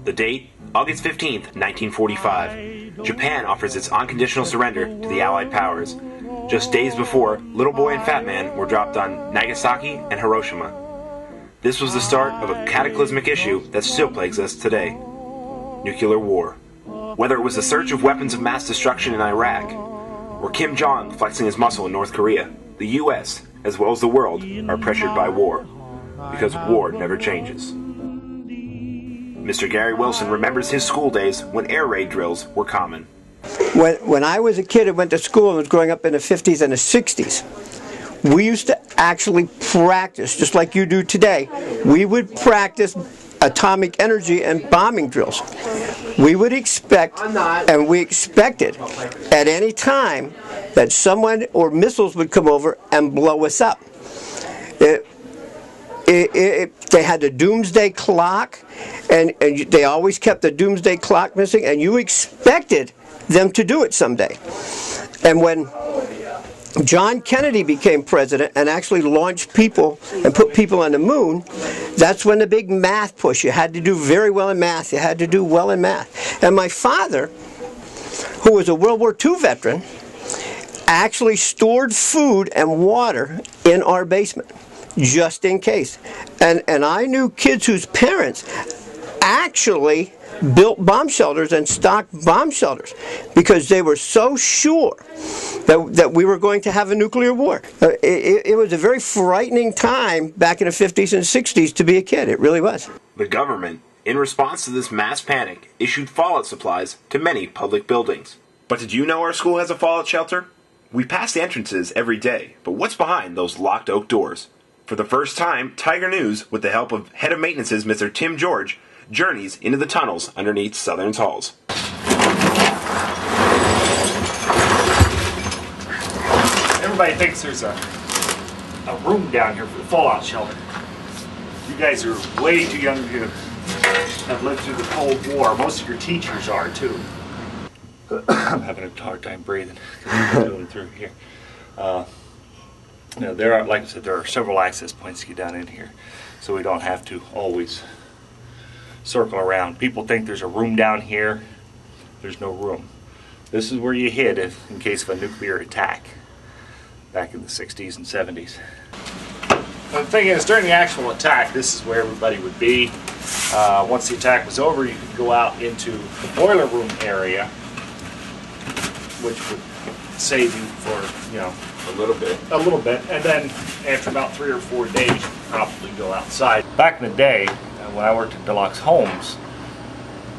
The date, August 15th, 1945. Japan offers its unconditional surrender to the Allied powers. Just days before, Little Boy and Fat Man were dropped on Nagasaki and Hiroshima. This was the start of a cataclysmic issue that still plagues us today: nuclear war. Whether it was the search of weapons of mass destruction in Iraq, or Kim Jong flexing his muscle in North Korea, the U.S., as well as the world, are pressured by war. Because war never changes. Mr. Gary Wilson remembers his school days when air raid drills were common. When I was a kid and went to school and was growing up in the 50s and the 60s, we used to actually practice, just like you do today. We would practice atomic energy and bombing drills. We would expect, and we expected, at any time that someone or missiles would come over and blow us up. They had the doomsday clock, and they always kept the doomsday clock missing, and you expected them to do it someday. And when John Kennedy became president and actually launched people and put people on the moon, that's when the big math push. You had to do very well in math. You had to do well in math. And my father, who was a World War II veteran, actually stored food and water in our basement, just in case. And I knew kids whose parents actually built bomb shelters and stocked bomb shelters because they were so sure that we were going to have a nuclear war. It was a very frightening time back in the 50s and 60s to be a kid. It really was. The government, in response to this mass panic, issued fallout supplies to many public buildings. But did you know our school has a fallout shelter? We pass the entrances every day, but what's behind those locked oak doors? For the first time, Tiger News, with the help of Head of Maintenance's Mr. Tim George, journeys into the tunnels underneath Southern's halls. Everybody thinks there's a room down here for the fallout shelter. You guys are way too young to have lived through the Cold War. Most of your teachers are too. I'm having a hard time breathing going through here. You know, there are, like I said, there are several access points to get down in here, so we don't have to always circle around. People think there's a room down here. There's no room. This is where you hid if in case of a nuclear attack back in the 60s and 70s. The thing is, during the actual attack, this is where everybody would be. Once the attack was over, you could go out into the boiler room area, which would save you for, you know, a little bit, and then after about 3 or 4 days, you could probably go outside. Back in the day, when I worked at Deluxe Homes,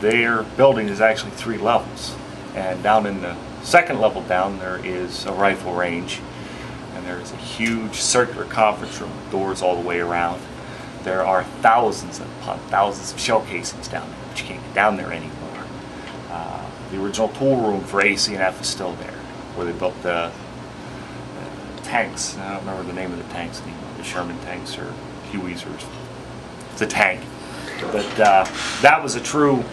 their building is actually 3 levels, and down in the second level down there is a rifle range, and there is a huge circular conference room with doors all the way around. There are thousands upon thousands of shell casings down there, but you can't get down there anymore. The original tool room for AC&F is still there, where they built the tanks. I don't remember the name of the tanks anymore, the Sherman tanks or Hueys, or it's a tank. But that was a true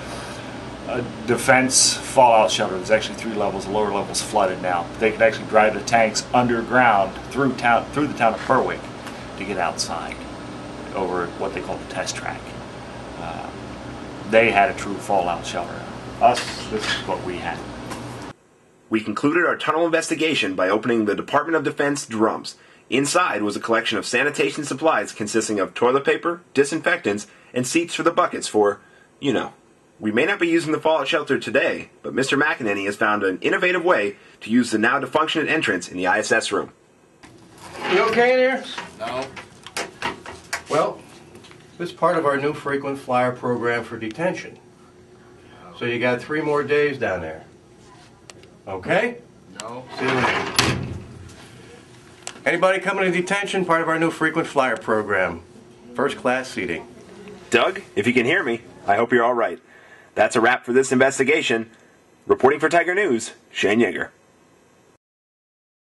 defense fallout shelter. There's actually 3 levels. The lower level's flooded now. They could actually drive the tanks underground through the town of Berwick to get outside over what they call the test track. They had a true fallout shelter. Us, this is what we had. We concluded our tunnel investigation by opening the Department of Defense drums. Inside was a collection of sanitation supplies consisting of toilet paper, disinfectants, and seats for the buckets for, you know. We may not be using the fallout shelter today, but Mr. McEnany has found an innovative way to use the now defunctioned entrance in the ISS room. You okay in there? No. Well, this is part of our new frequent flyer program for detention. So you got 3 more days down there. Okay? No. See you later. Anybody coming to detention? Part of our new frequent flyer program. First class seating. Doug, if you can hear me, I hope you're all right. That's a wrap for this investigation. Reporting for Tiger News, Shane Yeager.